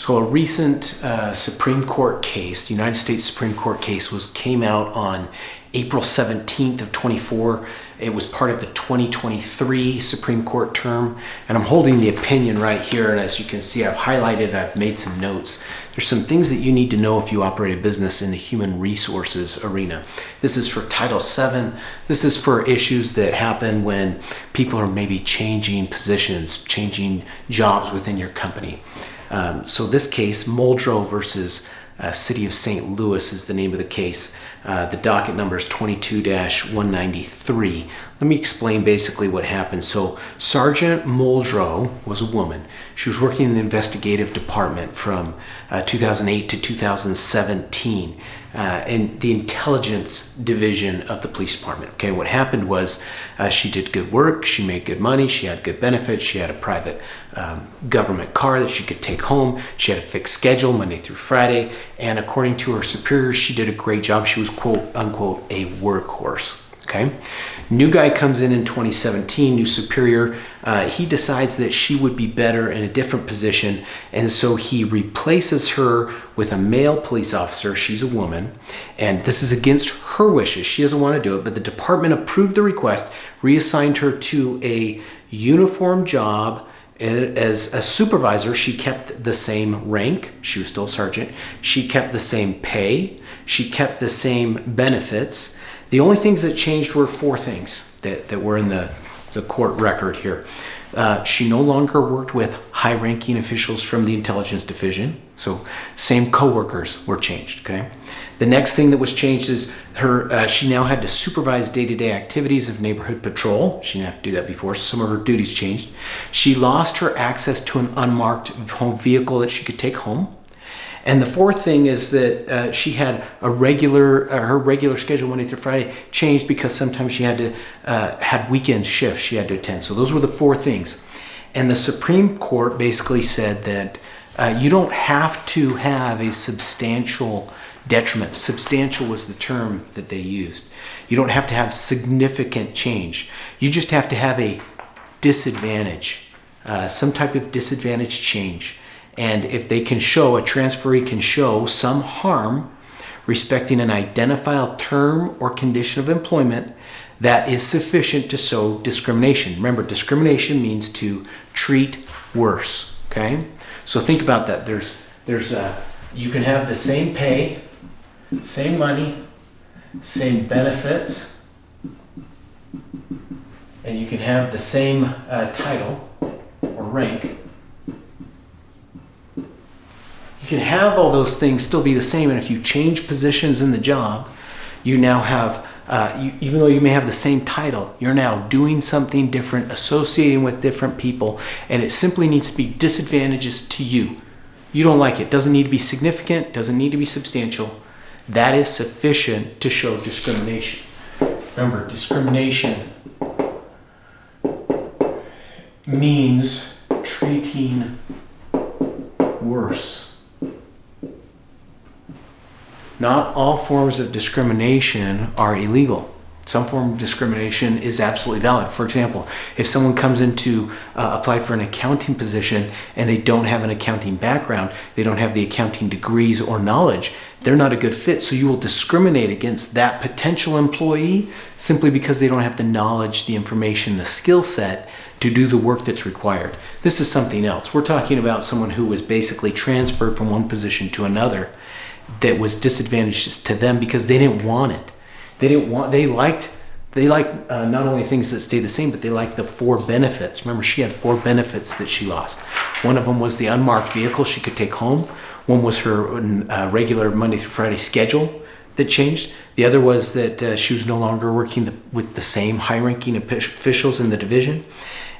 So a recent Supreme Court case, the United States Supreme Court case, came out on April 17th of 24. It was part of the 2023 Supreme Court term, and I'm holding the opinion right here, and as you can see, I've highlighted, I've made some notes. There's some things that you need to know if you operate a business in the human resources arena. This is for Title VII. This is for issues that happen when people are maybe changing positions, changing jobs within your company. So this case, Muldrow versus City of St. Louis is the name of the case. The docket number is 22-193. Let me explain basically what happened. So Sergeant Muldrow was a woman. She was working in the investigative department from 2008 to 2017 in the intelligence division of the police department. Okay, what happened was she did good work, she made good money, she had good benefits, she had a private government car that she could take home, she had a fixed schedule Monday through Friday, and according to her superiors, she did a great job. She was quote unquote a workhorse. Okay, new guy comes in 2017, new superior. He decides that she would be better in a different position, and so he replaces her with a male police officer. She's a woman, and this is against her wishes. She doesn't want to do it, but the department approved the request, reassigned her to a uniform job. As a supervisor, she kept the same rank. She was still a sergeant. She kept the same pay. She kept the same benefits. The only things that changed were four things that were in the court record here. She no longer worked with high-ranking officials from the intelligence division, so same coworkers were changed. Okay. The next thing that was changed is she now had to supervise day-to-day activities of neighborhood patrol. She didn't have to do that before, so some of her duties changed. She lost her access to an unmarked home vehicle that she could take home. And the fourth thing is that she had her regular schedule Monday through Friday changed because sometimes she had to had weekend shifts she had to attend. So those were the four things. And the Supreme Court basically said that you don't have to have a substantial detriment. Substantial was the term that they used. You don't have to have significant change. You just have to have a disadvantage, some type of disadvantage change. And if they can show, a transferee can show some harm respecting an identifiable term or condition of employment, that is sufficient to show discrimination. Remember, discrimination means to treat worse. Okay, so think about that. You can have the same pay, same money, same benefits, and you can have the same title or rank. You can have all those things still be the same, and if you change positions in the job, you now have, even though you may have the same title, you're now doing something different, associating with different people, and it simply needs to be disadvantageous to you. You don't like it. Doesn't need to be significant, doesn't need to be substantial. That is sufficient to show discrimination. Remember, discrimination means treating worse. Not all forms of discrimination are illegal. Some form of discrimination is absolutely valid. For example, if someone comes in to apply for an accounting position and they don't have an accounting background, they don't have the accounting degrees or knowledge, they're not a good fit. So you will discriminate against that potential employee simply because they don't have the knowledge, the information, the skill set to do the work that's required. This is something else. We're talking about someone who was basically transferred from one position to another that was disadvantageous to them because they didn't want it. They liked not only things that stayed the same, but they liked the four benefits. Remember, she had four benefits that she lost. One of them was the unmarked vehicle she could take home. One was her regular Monday through Friday schedule that changed. The other was that she was no longer working with the same high-ranking officials in the division.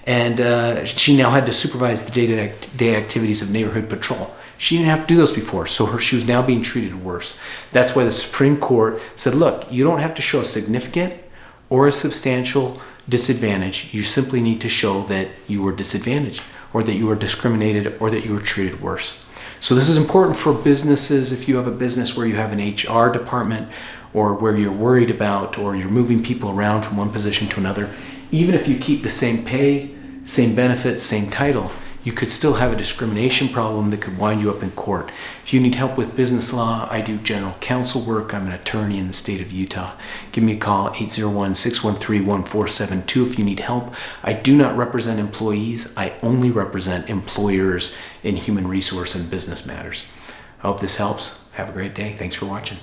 And she now had to supervise the day-to-day activities of neighborhood patrol. She didn't have to do those before, so she was now being treated worse. That's why the Supreme Court said, look, you don't have to show a significant or a substantial disadvantage. You simply need to show that you were disadvantaged or that you were discriminated or that you were treated worse. So this is important for businesses. If you have a business where you have an HR department or where you're worried about or you're moving people around from one position to another, even if you keep the same pay, same benefits, same title, you could still have a discrimination problem that could wind you up in court. If you need help with business law, I do general counsel work. I'm an attorney in the state of Utah. Give me a call, 801-613-1472 if you need help. I do not represent employees. I only represent employers in human resource and business matters. I hope this helps. Have a great day. Thanks for watching.